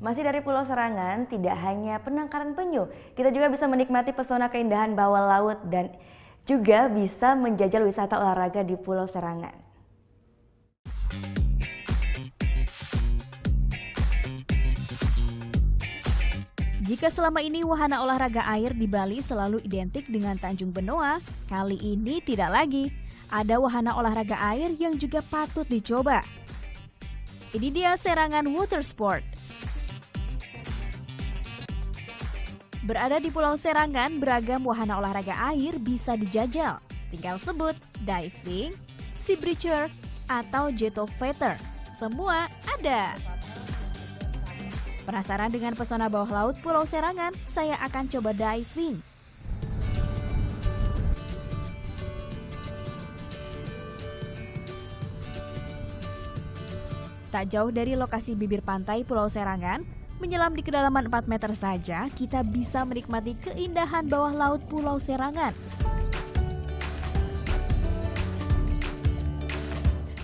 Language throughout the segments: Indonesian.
Masih dari Pulau Serangan, tidak hanya penangkaran penyu, kita juga bisa menikmati pesona keindahan bawah laut dan juga bisa menjajal wisata olahraga di Pulau Serangan. Jika selama ini wahana olahraga air di Bali selalu identik dengan Tanjung Benoa, kali ini tidak lagi. Ada wahana olahraga air yang juga patut dicoba. Ini dia Serangan Water Sport. Berada di Pulau Serangan, beragam wahana olahraga air bisa dijajal. Tinggal sebut diving, sea breacher, atau jettoveter. Semua ada. Penasaran dengan pesona bawah laut Pulau Serangan? Saya akan coba diving. Tak jauh dari lokasi bibir pantai Pulau Serangan, menyelam di kedalaman 4 meter saja, kita bisa menikmati keindahan bawah laut Pulau Serangan.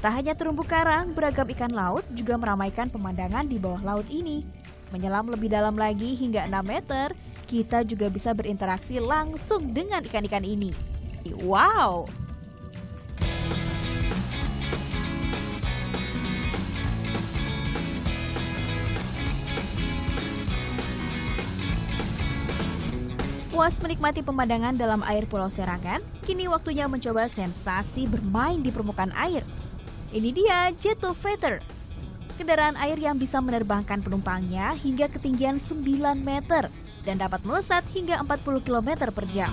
Tak hanya terumbu karang, beragam ikan laut juga meramaikan pemandangan di bawah laut ini. Menyelam lebih dalam lagi hingga 6 meter, kita juga bisa berinteraksi langsung dengan ikan-ikan ini. Wow! Puas menikmati pemandangan dalam air Pulau Serangan, kini waktunya mencoba sensasi bermain di permukaan air. Ini dia jettoveter. Kendaraan air yang bisa menerbangkan penumpangnya hingga ketinggian 9 meter dan dapat melesat hingga 40 km per jam.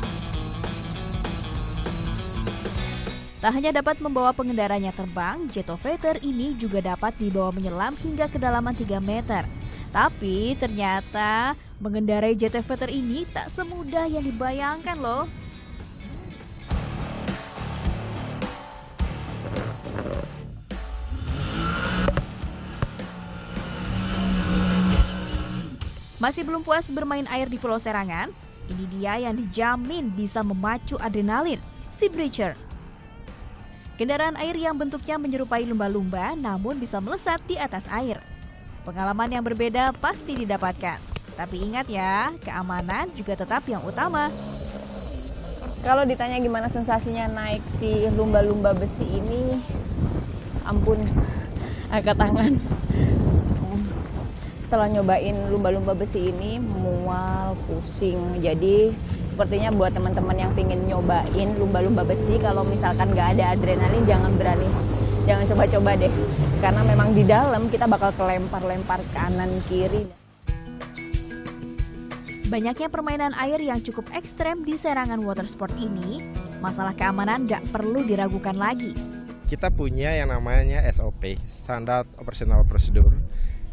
Tak hanya dapat membawa pengendaranya terbang, jettoveter ini juga dapat dibawa menyelam hingga kedalaman 3 meter. Tapi ternyata mengendarai jettoveter ini tak semudah yang dibayangkan loh. Masih belum puas bermain air di Pulau Serangan? Ini dia yang dijamin bisa memacu adrenalin, sea breacher. Kendaraan air yang bentuknya menyerupai lumba-lumba namun bisa melesat di atas air. Pengalaman yang berbeda pasti didapatkan. Tapi ingat ya, keamanan juga tetap yang utama. Kalau ditanya gimana sensasinya naik si lumba-lumba besi ini, ampun, angkat tangan. Setelah nyobain lumba-lumba besi ini, mual, pusing. Jadi sepertinya buat teman-teman yang pingin nyobain lumba-lumba besi, kalau misalkan nggak ada adrenalin, jangan coba-coba deh. Karena memang di dalam kita bakal kelempar-lempar kanan kiri. Banyaknya permainan air yang cukup ekstrem di Serangan Water Sport ini, masalah keamanan nggak perlu diragukan lagi. Kita punya yang namanya SOP, Standard Operational Procedure.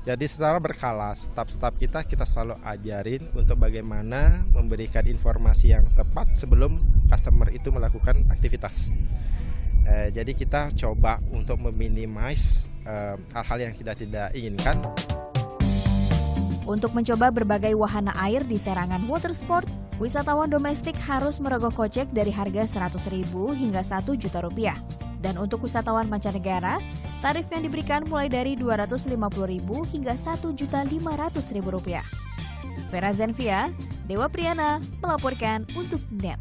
Jadi secara berkala, staf-staf kita selalu ajarin untuk bagaimana memberikan informasi yang tepat sebelum customer itu melakukan aktivitas. Jadi kita coba untuk meminimais hal-hal yang kita tidak inginkan. Untuk mencoba berbagai wahana air di Serangan Water Sport, wisatawan domestik harus merogoh kocek dari harga Rp100.000 hingga Rp1.000.000. Dan untuk wisatawan mancanegara, tarif yang diberikan mulai dari Rp250.000 hingga Rp1.500.000. Vera Zenvia, Dewa Priyana melaporkan untuk NET.